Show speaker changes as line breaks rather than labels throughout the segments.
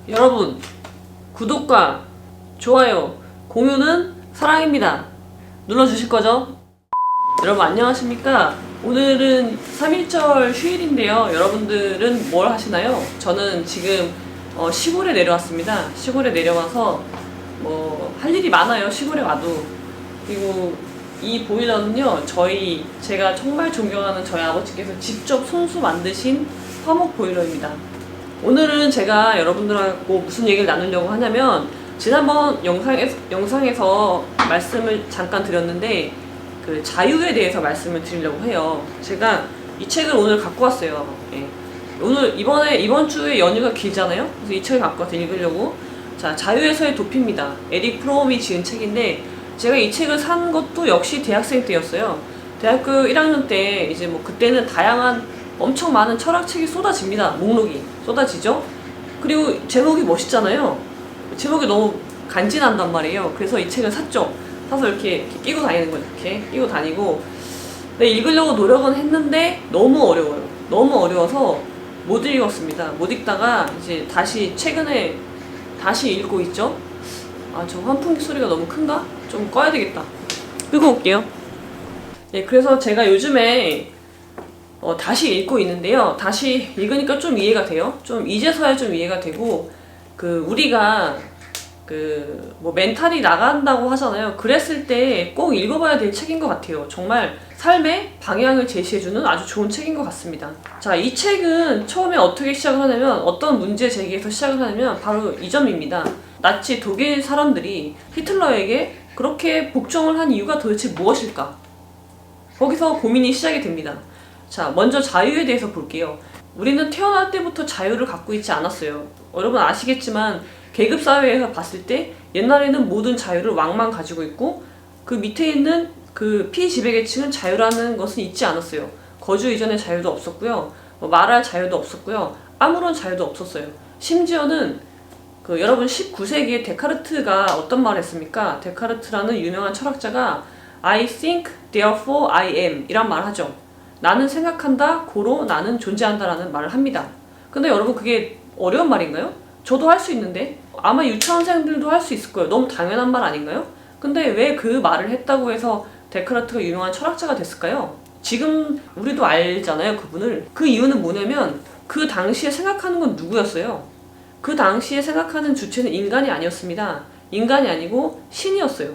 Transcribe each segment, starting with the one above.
여러분, 구독과 좋아요, 공유는 사랑입니다. 눌러주실 거죠? 여러분 안녕하십니까? 오늘은 3.1절 휴일인데요. 여러분들은 뭘 하시나요? 저는 지금 시골에 내려왔습니다. 시골에 내려와서 할 일이 많아요. 시골에 와도. 그리고 이 보일러는요, 제가 정말 존경하는 저희 아버지께서 직접 손수 만드신 화목 보일러입니다. 오늘은 제가 여러분들하고 무슨 얘기를 나누려고 하냐면, 지난번 영상에서 말씀을 잠깐 드렸는데, 그 자유에 대해서 말씀을 드리려고 해요. 제가 이 책을 오늘 갖고 왔어요. 예. 이번 주에 연휴가 길잖아요? 그래서 이 책을 갖고 와서 읽으려고. 자, 자유에서의 도피입니다. 에릭 프롬이 지은 책인데, 제가 이 책을 산 것도 역시 대학생 때였어요. 대학교 1학년 때, 그때는 다양한 엄청 많은 철학책이 쏟아집니다. 목록이 쏟아지죠. 그리고 제목이 멋있잖아요. 제목이 너무 간지난단 말이에요. 그래서 이 책을 샀죠. 사서 이렇게 끼고 다니는 거죠. 이렇게 끼고 다니고. 네, 읽으려고 노력은 했는데 너무 어려워요. 너무 어려워서 못 읽었습니다. 못 읽다가 이제 최근에 다시 읽고 있죠. 아, 저 환풍기 소리가 너무 큰가? 좀 꺼야 되겠다. 끄고 올게요. 네, 그래서 제가 요즘에 다시 읽고 있는데요. 다시 읽으니까 좀 이해가 돼요. 좀 이제서야 좀 이해가 되고, 우리가 멘탈이 나간다고 하잖아요. 그랬을 때 꼭 읽어봐야 될 책인 것 같아요. 정말 삶의 방향을 제시해주는 아주 좋은 책인 것 같습니다. 자, 이 책은 처음에 어떻게 시작을 하냐면, 어떤 문제 제기에서 시작을 하냐면 바로 이 점입니다. 나치 독일 사람들이 히틀러에게 그렇게 복종을 한 이유가 도대체 무엇일까? 거기서 고민이 시작이 됩니다. 자, 먼저 자유에 대해서 볼게요. 우리는 태어날 때부터 자유를 갖고 있지 않았어요. 여러분 아시겠지만 계급사회에서 봤을 때 옛날에는 모든 자유를 왕만 가지고 있고, 그 밑에 있는 그 피지배계층은 자유라는 것은 있지 않았어요. 거주 이전의 자유도 없었고요. 말할 자유도 없었고요. 아무런 자유도 없었어요. 심지어는 여러분 19세기에 데카르트가 어떤 말을 했습니까? 데카르트라는 유명한 철학자가 I think, therefore I am 이란 말을 하죠. 나는 생각한다, 고로 나는 존재한다 라는 말을 합니다. 근데 여러분 그게 어려운 말인가요? 저도 할 수 있는데, 아마 유치원생들도 할 수 있을 거예요. 너무 당연한 말 아닌가요? 근데 왜 그 말을 했다고 해서 데카르트가 유명한 철학자가 됐을까요? 지금 우리도 알잖아요, 그분을. 그 이유는 뭐냐면 그 당시에 생각하는 건 누구였어요? 그 당시에 생각하는 주체는 인간이 아니었습니다. 인간이 아니고 신이었어요.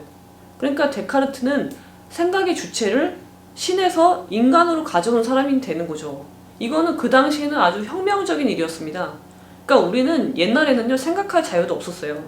그러니까 데카르트는 생각의 주체를 신에서 인간으로 가져온 사람이 되는 거죠. 이거는 그 당시에는 아주 혁명적인 일이었습니다. 그러니까 우리는 옛날에는요, 생각할 자유도 없었어요.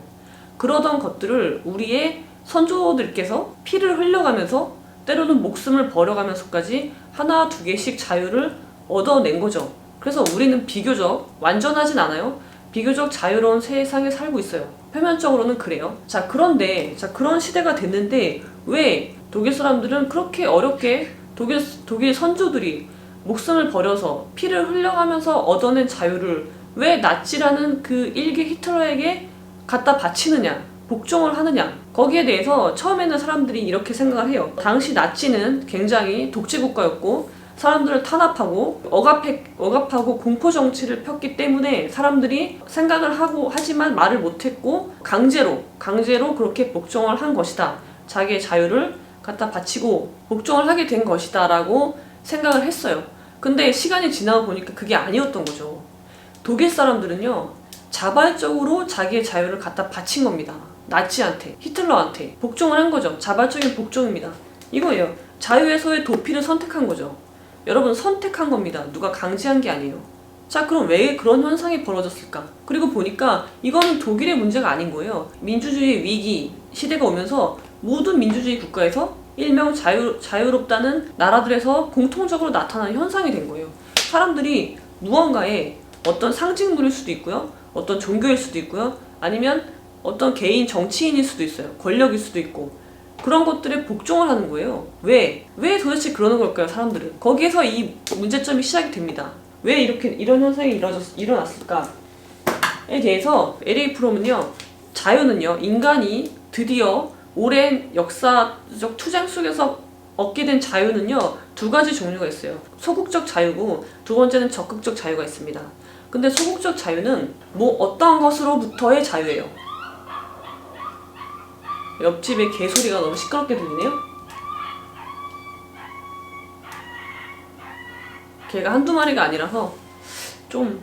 그러던 것들을 우리의 선조들께서 피를 흘려가면서, 때로는 목숨을 버려가면서까지 하나 두 개씩 자유를 얻어낸 거죠. 그래서 우리는 비교적, 완전하진 않아요. 비교적 자유로운 세상에 살고 있어요. 표면적으로는 그래요. 자, 그런데 그런 시대가 됐는데 왜 독일 사람들은 그렇게 어렵게 독일 선조들이 목숨을 버려서 피를 흘려가면서 얻어낸 자유를 왜 나치라는 그 일개 히틀러에게 갖다 바치느냐, 복종을 하느냐. 거기에 대해서 처음에는 사람들이 이렇게 생각을 해요. 당시 나치는 굉장히 독재국가였고 사람들을 탄압하고 억압하고 공포 정치를 폈기 때문에 사람들이 생각을 하고 하지만 말을 못했고 강제로 그렇게 복종을 한 것이다. 자기의 자유를 갖다 바치고 복종을 하게 된 것이다 라고 생각을 했어요. 근데 시간이 지나고 보니까 그게 아니었던 거죠. 독일 사람들은요, 자발적으로 자기의 자유를 갖다 바친 겁니다. 나치한테, 히틀러한테 복종을 한 거죠. 자발적인 복종입니다. 이거예요. 자유에서의 도피를 선택한 거죠. 여러분, 선택한 겁니다. 누가 강제한 게 아니에요. 자, 그럼 왜 그런 현상이 벌어졌을까? 그리고 보니까 이거는 독일의 문제가 아닌 거예요. 민주주의 위기 시대가 오면서 모든 민주주의 국가에서 일명 자유롭다는 나라들에서 공통적으로 나타나는 현상이 된 거예요. 사람들이 무언가에 어떤 상징물일 수도 있고요. 어떤 종교일 수도 있고요. 아니면 어떤 개인 정치인일 수도 있어요. 권력일 수도 있고. 그런 것들에 복종을 하는 거예요. 왜 도대체 그러는 걸까요, 사람들은? 거기에서 이 문제점이 시작이 됩니다. 왜 이런 현상이 일어났을까에 대해서 에릭 프롬은요, 자유는요, 인간이 드디어 오랜 역사적 투쟁 속에서 얻게 된 자유는요, 두 가지 종류가 있어요. 소극적 자유고 두 번째는 적극적 자유가 있습니다. 근데 소극적 자유는 뭐 어떤 것으로부터의 자유예요. 옆집에 개소리가 너무 시끄럽게 들리네요. 개가 한두 마리가 아니라서 좀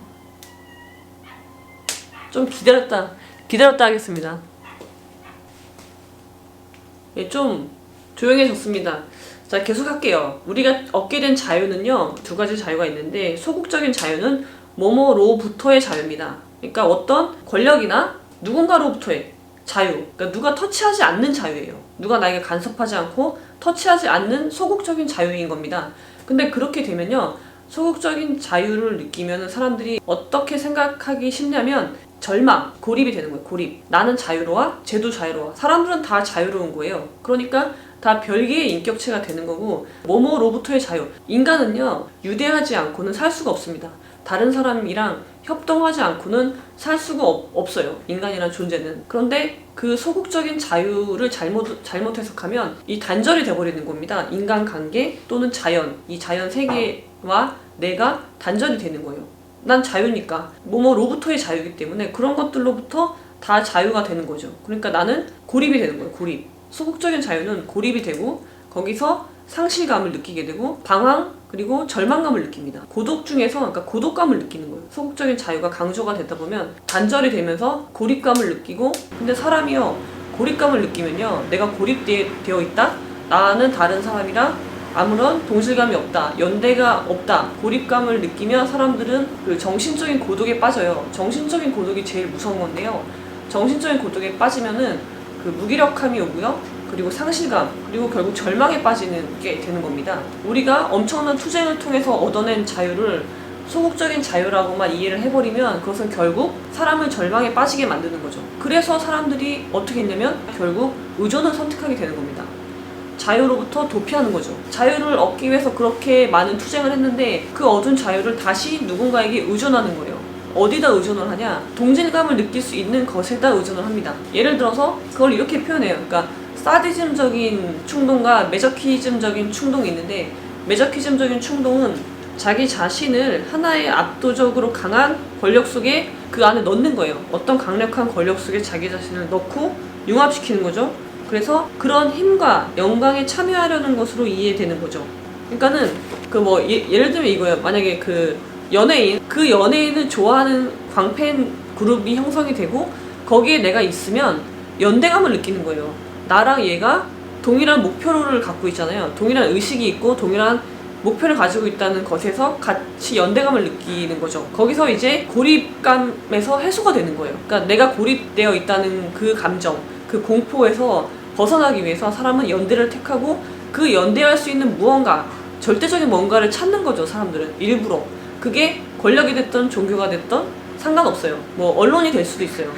기다렸다 하겠습니다. 예, 좀 조용해졌습니다. 자, 계속 할게요. 우리가 얻게 된 자유는요, 두 가지 자유가 있는데, 소극적인 자유는 뭐뭐로부터의 자유입니다. 그러니까 어떤 권력이나 누군가로부터의 자유, 그러니까 누가 터치하지 않는 자유예요. 누가 나에게 간섭하지 않고 터치하지 않는 소극적인 자유인 겁니다. 근데 그렇게 되면요, 소극적인 자유를 느끼면 사람들이 어떻게 생각하기 쉽냐면 절망, 고립이 되는 거예요. 고립. 나는 자유로워, 쟤도 자유로워. 사람들은 다 자유로운 거예요. 그러니까 다 별개의 인격체가 되는 거고, 뭐뭐로부터의 자유. 인간은요, 유대하지 않고는 살 수가 없습니다. 다른 사람이랑 협동하지 않고는 살 수가 없어요. 인간이란 존재는. 그런데 그 소극적인 자유를 잘못 해석하면 이 단절이 돼버리는 겁니다. 인간관계 또는 자연, 이 자연 세계와 내가 단절이 되는 거예요. 난 자유니까 뭐뭐로부터의 자유이기 때문에 그런 것들로부터 다 자유가 되는 거죠. 그러니까 나는 고립이 되는 거예요. 고립. 소극적인 자유는 고립이 되고 거기서 상실감을 느끼게 되고 방황 그리고 절망감을 느낍니다. 고독 중에서 그러니까 고독감을 느끼는 거예요. 소극적인 자유가 강조가 되다 보면 단절이 되면서 고립감을 느끼고, 근데 사람이요, 고립감을 느끼면요, 내가 고립되어 있다? 나는 다른 사람이랑 아무런 동질감이 없다, 연대가 없다, 고립감을 느끼면 사람들은 그 정신적인 고독에 빠져요. 정신적인 고독이 제일 무서운 건데요, 정신적인 고독에 빠지면은 그 무기력함이 오고요, 그리고 상실감, 그리고 결국 절망에 빠지는 게 되는 겁니다. 우리가 엄청난 투쟁을 통해서 얻어낸 자유를 소극적인 자유라고만 이해를 해버리면 그것은 결국 사람을 절망에 빠지게 만드는 거죠. 그래서 사람들이 어떻게 했냐면 결국 의존을 선택하게 되는 겁니다. 자유로부터 도피하는 거죠. 자유를 얻기 위해서 그렇게 많은 투쟁을 했는데 그 얻은 자유를 다시 누군가에게 의존하는 거예요. 어디다 의존을 하냐? 동질감을 느낄 수 있는 것에다 의존을 합니다. 예를 들어서 그걸 이렇게 표현해요. 그러니까 사디즘적인 충동과 메저키즘적인 충동이 있는데, 메저키즘적인 충동은 자기 자신을 하나의 압도적으로 강한 권력 속에 그 안에 넣는 거예요. 어떤 강력한 권력 속에 자기 자신을 넣고 융합시키는 거죠. 그래서 그런 힘과 영광에 참여하려는 것으로 이해되는 거죠. 그러니까는 그 뭐 예를 들면 이거예요. 만약에 그 연예인을 좋아하는 광팬 그룹이 형성이 되고 거기에 내가 있으면 연대감을 느끼는 거예요. 나랑 얘가 동일한 목표를 갖고 있잖아요. 동일한 의식이 있고 동일한 목표를 가지고 있다는 것에서 같이 연대감을 느끼는 거죠. 거기서 이제 고립감에서 해소가 되는 거예요. 그러니까 내가 고립되어 있다는 그 감정, 그 공포에서 벗어나기 위해서 사람은 연대를 택하고 그 연대할 수 있는 무언가, 절대적인 뭔가를 찾는 거죠. 사람들은 일부러. 그게 권력이 됐든 종교가 됐든 상관없어요. 뭐 언론이 될 수도 있어요.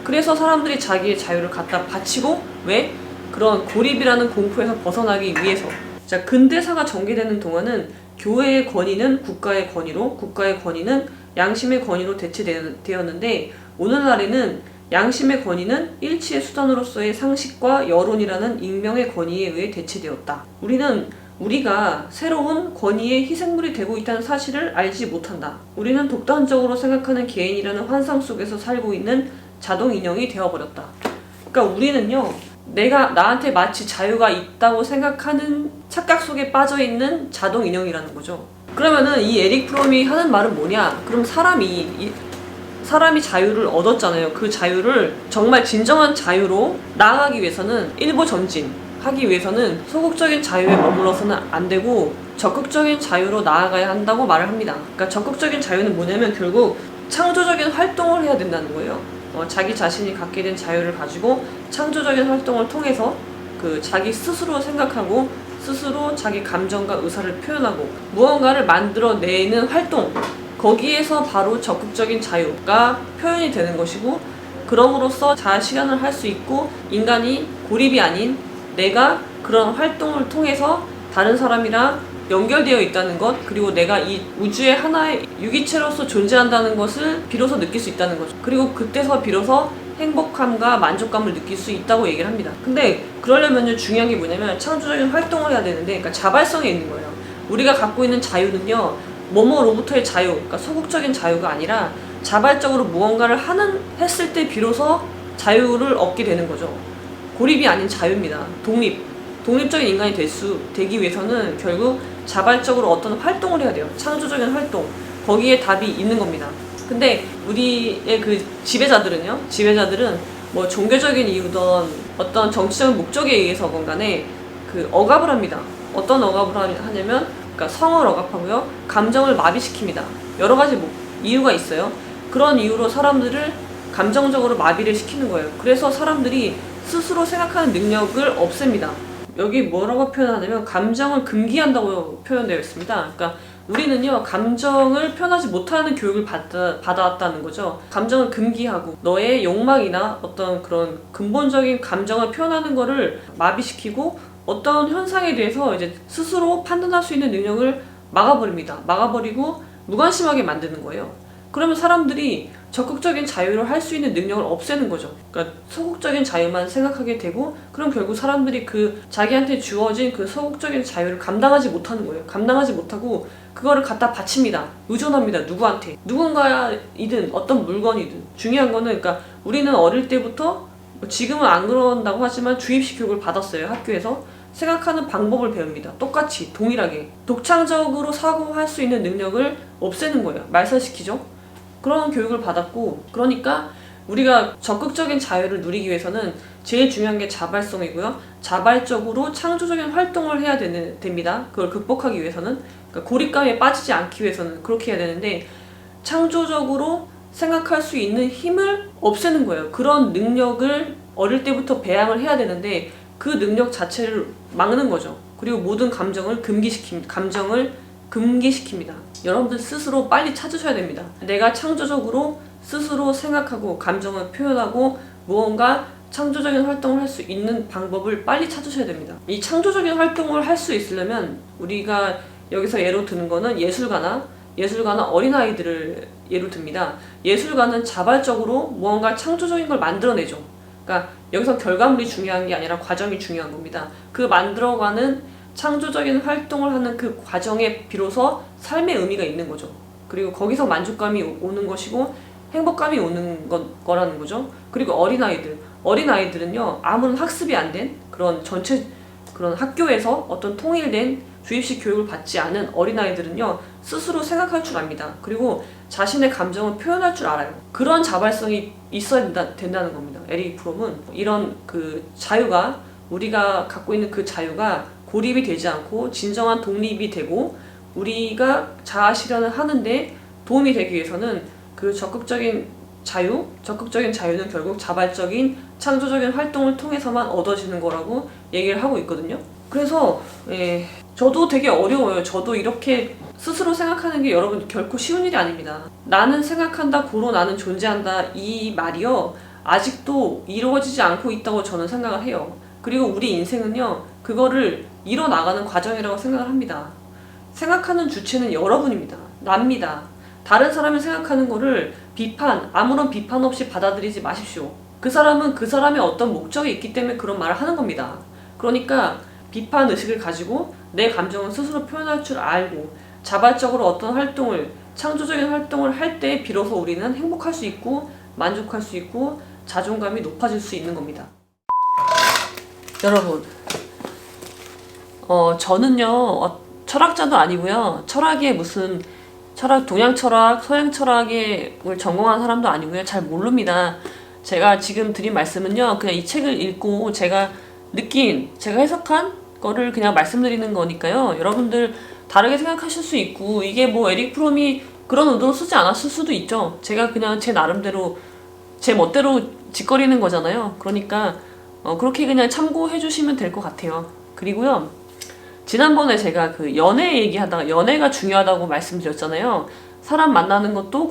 그래서 사람들이 자기의 자유를 갖다 바치고, 왜? 그런 고립이라는 공포에서 벗어나기 위해서. 자, 근대사가 전개되는 동안은 교회의 권위는 국가의 권위로, 국가의 권위는 양심의 권위로 대체되었는데, 오늘날에는 양심의 권위는 일치의 수단으로서의 상식과 여론이라는 익명의 권위에 의해 대체되었다. 우리가 새로운 권위의 희생물이 되고 있다는 사실을 알지 못한다. 우리는 독단적으로 생각하는 개인이라는 환상 속에서 살고 있는 자동 인형이 되어버렸다. 그러니까 우리는요, 나한테 마치 자유가 있다고 생각하는 착각 속에 빠져있는 자동 인형이라는 거죠. 그러면은 이 에릭 프롬이 하는 말은 뭐냐? 그럼 사람이 자유를 얻었잖아요. 그 자유를 정말 진정한 자유로 나아가기 위해서는 일보 전진하기 위해서는 소극적인 자유에 머물러서는 안 되고 적극적인 자유로 나아가야 한다고 말을 합니다. 그러니까 적극적인 자유는 뭐냐면 결국 창조적인 활동을 해야 된다는 거예요. 자기 자신이 갖게 된 자유를 가지고 창조적인 활동을 통해서 그 자기 스스로 생각하고 스스로 자기 감정과 의사를 표현하고 무언가를 만들어내는 활동, 거기에서 바로 적극적인 자유가 표현이 되는 것이고, 그럼으로써 자아 실현을 할 수 있고 인간이 고립이 아닌 내가 그런 활동을 통해서 다른 사람이랑 연결되어 있다는 것, 그리고 내가 이 우주의 하나의 유기체로서 존재한다는 것을 비로소 느낄 수 있다는 거죠. 그리고 그때서 비로소 행복함과 만족감을 느낄 수 있다고 얘기를 합니다. 근데 그러려면 중요한 게 뭐냐면 창조적인 활동을 해야 되는데, 그러니까 자발성에 있는 거예요. 우리가 갖고 있는 자유는요, 뭐뭐로부터의 자유, 그러니까 소극적인 자유가 아니라 자발적으로 무언가를 했을 때 비로소 자유를 얻게 되는 거죠. 고립이 아닌 자유입니다. 독립적인 인간이 되기 위해서는 결국 자발적으로 어떤 활동을 해야 돼요. 창조적인 활동. 거기에 답이 있는 겁니다. 근데 우리의 그 지배자들은 뭐 종교적인 이유든 어떤 정치적인 목적에 의해서건 간에 그 억압을 합니다. 어떤 억압을 하냐면, 그러니까 성을 억압하고요, 감정을 마비시킵니다. 여러 가지 이유가 있어요. 그런 이유로 사람들을 감정적으로 마비를 시키는 거예요. 그래서 사람들이 스스로 생각하는 능력을 없앱니다. 여기 뭐라고 표현하냐면 감정을 금기한다고 표현되어 있습니다. 그러니까 우리는요, 감정을 표현하지 못하는 교육을 받아왔다는 거죠. 감정을 금기하고 너의 욕망이나 어떤 그런 근본적인 감정을 표현하는 거를 마비시키고 어떤 현상에 대해서 이제 스스로 판단할 수 있는 능력을 막아버립니다. 막아버리고 무관심하게 만드는 거예요. 그러면 사람들이 적극적인 자유를 할 수 있는 능력을 없애는 거죠. 그러니까 소극적인 자유만 생각하게 되고, 그럼 결국 사람들이 그 자기한테 주어진 그 소극적인 자유를 감당하지 못하는 거예요. 감당하지 못하고 그거를 갖다 바칩니다. 의존합니다. 누구한테. 누군가이든 어떤 물건이든. 중요한 거는, 그러니까 우리는 어릴 때부터, 지금은 안 그런다고 하지만 주입식 교육을 받았어요. 학교에서. 생각하는 방법을 배웁니다. 똑같이 동일하게 독창적으로 사고할 수 있는 능력을 없애는 거예요. 말살시키죠. 그런 교육을 받았고, 그러니까 우리가 적극적인 자유를 누리기 위해서는 제일 중요한 게 자발성이고요. 자발적으로 창조적인 활동을 해야 됩니다. 그걸 극복하기 위해서는, 그러니까 고립감에 빠지지 않기 위해서는 그렇게 해야 되는데, 창조적으로 생각할 수 있는 힘을 없애는 거예요. 그런 능력을 어릴 때부터 배양을 해야 되는데 그 능력 자체를 막는 거죠. 그리고 모든 감정을 금기시킵니다. 여러분들 스스로 빨리 찾으셔야 됩니다. 내가 창조적으로 스스로 생각하고 감정을 표현하고 무언가 창조적인 활동을 할 수 있는 방법을 빨리 찾으셔야 됩니다. 이 창조적인 활동을 할 수 있으려면 우리가 여기서 예로 드는 거는 예술가나 어린아이들을 예로 듭니다. 예술가는 자발적으로 무언가 창조적인 걸 만들어내죠. 그러니까 여기서 결과물이 중요한 게 아니라 과정이 중요한 겁니다. 그 만들어가는 창조적인 활동을 하는 그 과정에 비로소 삶의 의미가 있는 거죠. 그리고 거기서 만족감이 오는 것이고 행복감이 오는 거라는 거죠. 그리고 어린아이들은요, 아무런 학습이 안 된 그런 학교에서 어떤 통일된 주입식 교육을 받지 않은 어린아이들은요, 스스로 생각할 줄 압니다. 그리고 자신의 감정을 표현할 줄 알아요. 그런 자발성이 있어야 된다는 겁니다. 에릭 프롬은 이런 그 자유가, 우리가 갖고 있는 그 자유가 고립이 되지 않고 진정한 독립이 되고 우리가 자아 실현을 하는데 도움이 되기 위해서는 그 적극적인 자유는 결국 자발적인 창조적인 활동을 통해서만 얻어지는 거라고 얘기를 하고 있거든요. 그래서 저도 되게 어려워요. 저도 이렇게 스스로 생각하는 게 여러분 결코 쉬운 일이 아닙니다. 나는 생각한다, 고로 나는 존재한다, 이 말이요, 아직도 이루어지지 않고 있다고 저는 생각을 해요. 그리고 우리 인생은요, 그거를 이뤄나가는 과정이라고 생각을 합니다. 생각하는 주체는 여러분입니다. 납니다. 다른 사람이 생각하는 거를 아무런 비판 없이 받아들이지 마십시오. 그 사람은 그 사람의 어떤 목적이 있기 때문에 그런 말을 하는 겁니다. 그러니까 비판 의식을 가지고 내 감정을 스스로 표현할 줄 알고 자발적으로 어떤 창조적인 활동을 할 때 비로소 우리는 행복할 수 있고 만족할 수 있고 자존감이 높아질 수 있는 겁니다. 여러분, 저는요, 철학자도 아니고요, 동양 철학, 서양 철학을 전공한 사람도 아니고요, 잘 모릅니다. 제가 지금 드린 말씀은요, 그냥 이 책을 읽고 제가 해석한 거를 그냥 말씀드리는 거니까요, 여러분들 다르게 생각하실 수 있고, 이게 뭐 에릭 프롬이 그런 의도로 쓰지 않았을 수도 있죠. 제가 그냥 제 나름대로 제 멋대로 짓거리는 거잖아요. 그러니까 그렇게 그냥 참고해 주시면 될 것 같아요. 그리고요, 지난번에 제가 그 연애 얘기하다가 연애가 중요하다고 말씀드렸잖아요. 사람 만나는 것도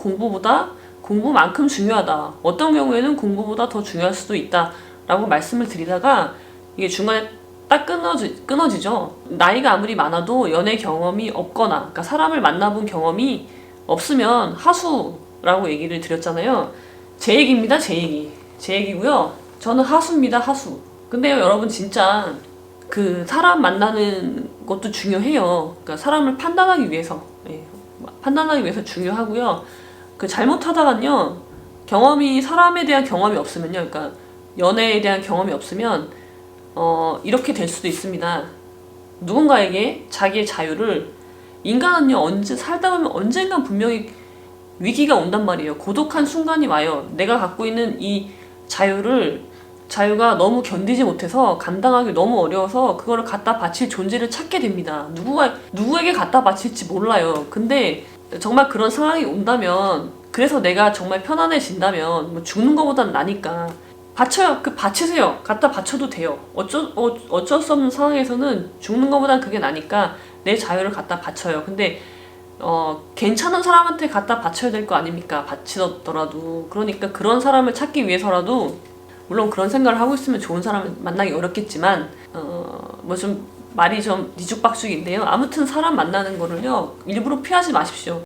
공부만큼 중요하다. 어떤 경우에는 공부보다 더 중요할 수도 있다 라고 말씀을 드리다가 이게 중간에 딱 끊어지죠. 나이가 아무리 많아도 연애 경험이 없거나, 그러니까 사람을 만나본 경험이 없으면 하수라고 얘기를 드렸잖아요. 제 얘기입니다. 제 얘기고요. 저는 하수입니다. 하수. 근데요, 여러분, 진짜 그 사람 만나는 것도 중요해요. 그러니까 사람을 판단하기 위해서. 판단하기 위해서 중요하고요. 그 잘못하다간요, 사람에 대한 경험이 없으면요, 그러니까 연애에 대한 경험이 없으면 이렇게 될 수도 있습니다. 누군가에게 자기의 자유를, 인간은요 살다 보면 언젠간 분명히 위기가 온단 말이에요. 고독한 순간이 와요. 내가 갖고 있는 이 자유가 너무 견디지 못해서 감당하기 너무 어려워서 그거를 갖다 바칠 존재를 찾게 됩니다. 누구에게 갖다 바칠지 몰라요. 근데 정말 그런 상황이 온다면, 그래서 내가 정말 편안해진다면 뭐 죽는 것보단 나니까 바쳐요. 바치세요. 갖다 바쳐도 돼요. 어쩔 수 없는 상황에서는 죽는 것보단 그게 나니까 내 자유를 갖다 바쳐요. 근데 괜찮은 사람한테 갖다 바쳐야 될 거 아닙니까? 바치더라도. 그러니까 그런 사람을 찾기 위해서라도, 물론 그런 생각을 하고 있으면 좋은 사람을 만나기 어렵겠지만, 뭐 좀 말이 좀 뒤죽박죽인데요. 아무튼 사람 만나는 거를요 일부러 피하지 마십시오.